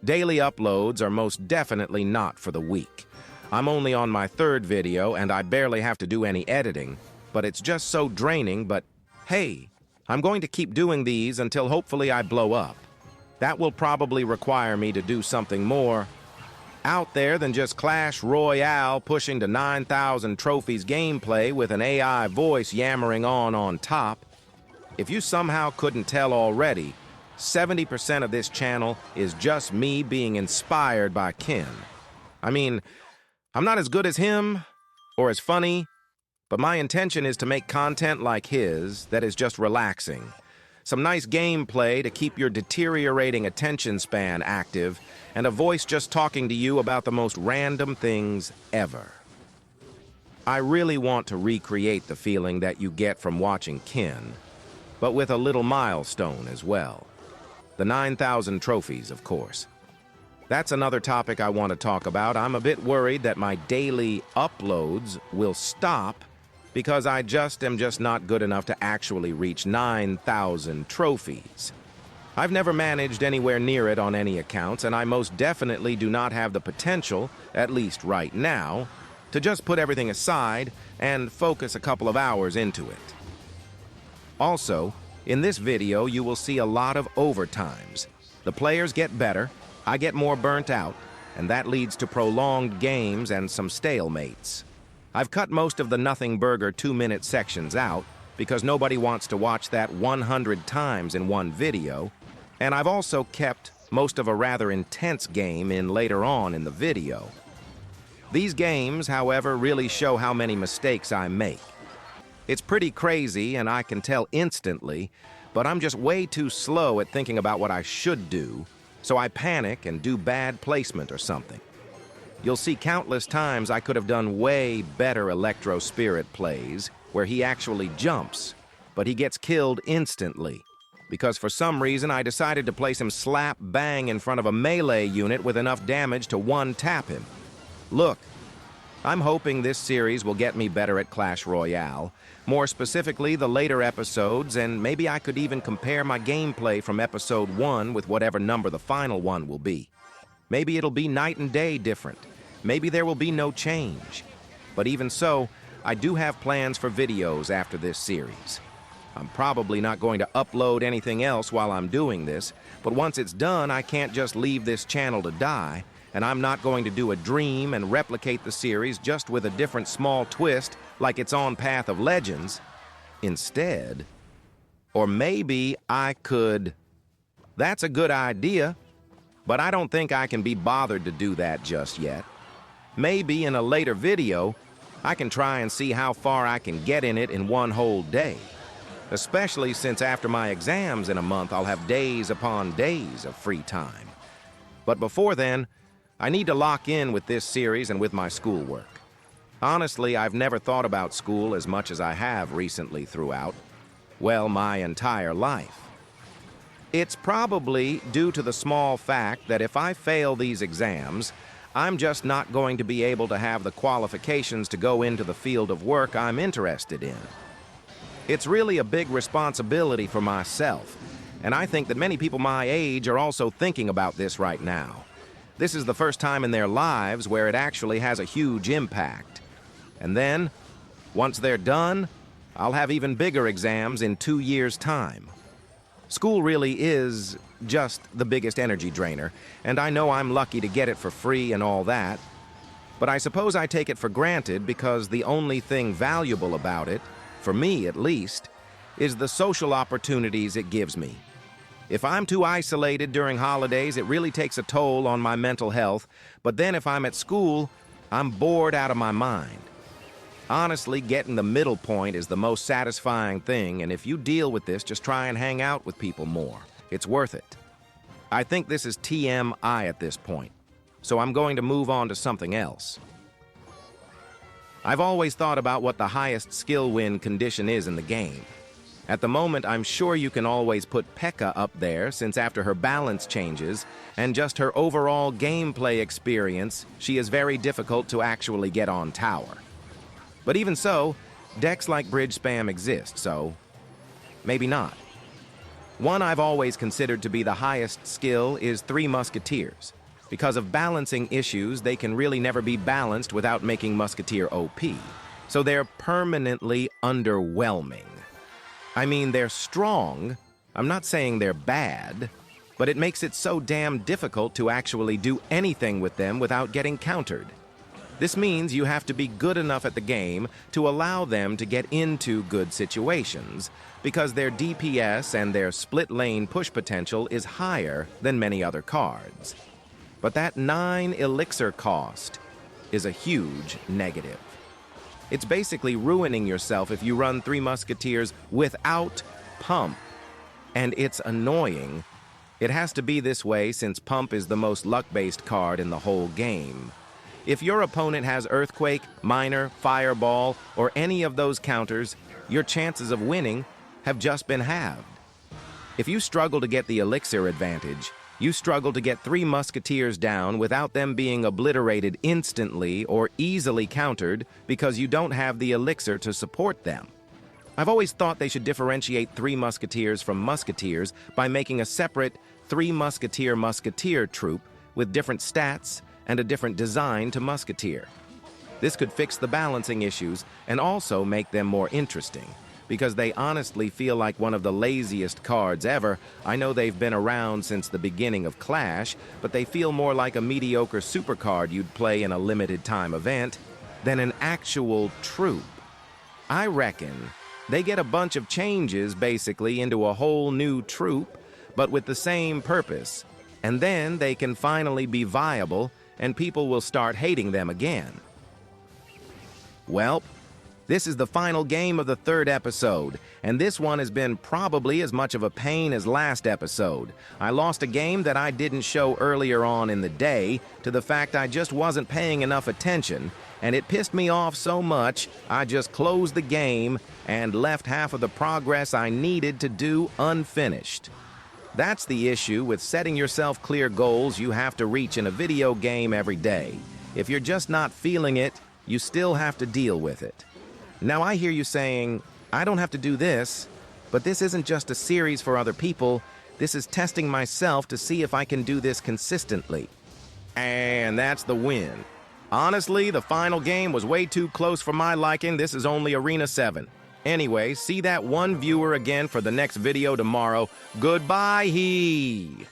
Daily uploads are most definitely not for the weak. I'm only on my third video and I barely have to do any editing, but it's just so draining. But hey, I'm going to keep doing these until hopefully I blow up. That will probably require me to do something more out there than just Clash Royale pushing to 9,000 trophies gameplay with an AI voice yammering on top. If you somehow couldn't tell already, 70% of this channel is just me being inspired by Ken. I mean, I'm not as good as him or as funny, but my intention is to make content like his that is just relaxing. Some nice gameplay to keep your deteriorating attention span active, and a voice just talking to you about the most random things ever. I really want to recreate the feeling that you get from watching Ken, but with a little milestone as well. The 9,000 trophies, of course. That's another topic I want to talk about. I'm a bit worried that my daily uploads will stop because I am just not good enough to actually reach 9,000 trophies. I've never managed anywhere near it on any accounts, and I most definitely do not have the potential, at least right now, to just put everything aside and focus a couple of hours into it. Also, in this video, you will see a lot of overtimes. The players get better, I get more burnt out, and that leads to prolonged games and some stalemates. I've cut most of the Nothing Burger 2-minute sections out because nobody wants to watch that 100 times in one video, and I've also kept most of a rather intense game in later on in the video. These games, however, really show how many mistakes I make. It's pretty crazy, and I can tell instantly, but I'm just way too slow at thinking about what I should do, so I panic and do bad placement or something. You'll see countless times I could have done way better Electro Spirit plays where he actually jumps, but he gets killed instantly, because for some reason I decided to place him slap bang in front of a melee unit with enough damage to one-tap him. Look, I'm hoping this series will get me better at Clash Royale, more specifically the later episodes, and maybe I could even compare my gameplay from episode 1 with whatever number the final one will be. Maybe it'll be night and day different. Maybe there will be no change. But even so, I do have plans for videos after this series. I'm probably not going to upload anything else while I'm doing this, but once it's done, I can't just leave this channel to die, and I'm not going to do a dream and replicate the series just with a different small twist like it's on Path of Legends. Instead, or maybe I could... That's a good idea, but I don't think I can be bothered to do that just yet. Maybe in a later video, I can try and see how far I can get in it in one whole day. Especially since after my exams in a month, I'll have days upon days of free time. But before then, I need to lock in with this series and with my schoolwork. Honestly, I've never thought about school as much as I have recently throughout, well, my entire life. It's probably due to the small fact that if I fail these exams, I'm just not going to be able to have the qualifications to go into the field of work I'm interested in. It's really a big responsibility for myself, and I think that many people my age are also thinking about this right now. This is the first time in their lives where it actually has a huge impact. And then, once they're done, I'll have even bigger exams in 2 years' time. School really is just the biggest energy drainer, and I know I'm lucky to get it for free and all that, but I suppose I take it for granted because the only thing valuable about it, for me at least, is the social opportunities it gives me. If I'm too isolated during holidays, it really takes a toll on my mental health, but then if I'm at school, I'm bored out of my mind. Honestly, getting the middle point is the most satisfying thing, and if you deal with this, just try and hang out with people more. It's worth it. I think this is TMI at this point, so I'm going to move on to something else. I've always thought about what the highest skill win condition is in the game. At the moment, I'm sure you can always put P.E.K.K.A. up there, since after her balance changes, and just her overall gameplay experience, she is very difficult to actually get on tower. But even so, decks like Bridge Spam exist, so maybe not. One I've always considered to be the highest skill is Three Musketeers. Because of balancing issues, they can really never be balanced without making Musketeer OP. So they're permanently underwhelming. I mean, they're strong. I'm not saying they're bad, but it makes it so damn difficult to actually do anything with them without getting countered. This means you have to be good enough at the game to allow them to get into good situations, because their DPS and their split lane push potential is higher than many other cards. But that 9 elixir cost is a huge negative. It's basically ruining yourself if you run Three Musketeers without Pump. And it's annoying. It has to be this way since Pump is the most luck-based card in the whole game. If your opponent has Earthquake, Miner, Fireball, or any of those counters, your chances of winning have just been halved. If you struggle to get the elixir advantage, you struggle to get Three Musketeers down without them being obliterated instantly or easily countered because you don't have the elixir to support them. I've always thought they should differentiate Three Musketeers from Musketeers by making a separate Three Musketeer troop with different stats and a different design to Musketeer. This could fix the balancing issues and also make them more interesting, because they honestly feel like one of the laziest cards ever. I know they've been around since the beginning of Clash, but they feel more like a mediocre supercard you'd play in a limited time event than an actual troop. I reckon they get a bunch of changes basically into a whole new troop, but with the same purpose, and then they can finally be viable and people will start hating them again. Well, this is the final game of the 3rd episode, and this one has been probably as much of a pain as last episode. I lost a game that I didn't show earlier on in the day to the fact I just wasn't paying enough attention, and it pissed me off so much I just closed the game and left half of the progress I needed to do unfinished. That's the issue with setting yourself clear goals you have to reach in a video game every day. If you're just not feeling it, you still have to deal with it. Now I hear you saying, I don't have to do this, but this isn't just a series for other people. This is testing myself to see if I can do this consistently. And that's the win. Honestly, the final game was way too close for my liking. This is only Arena 7. Anyway, see that one viewer again for the next video tomorrow. Goodbye-hee!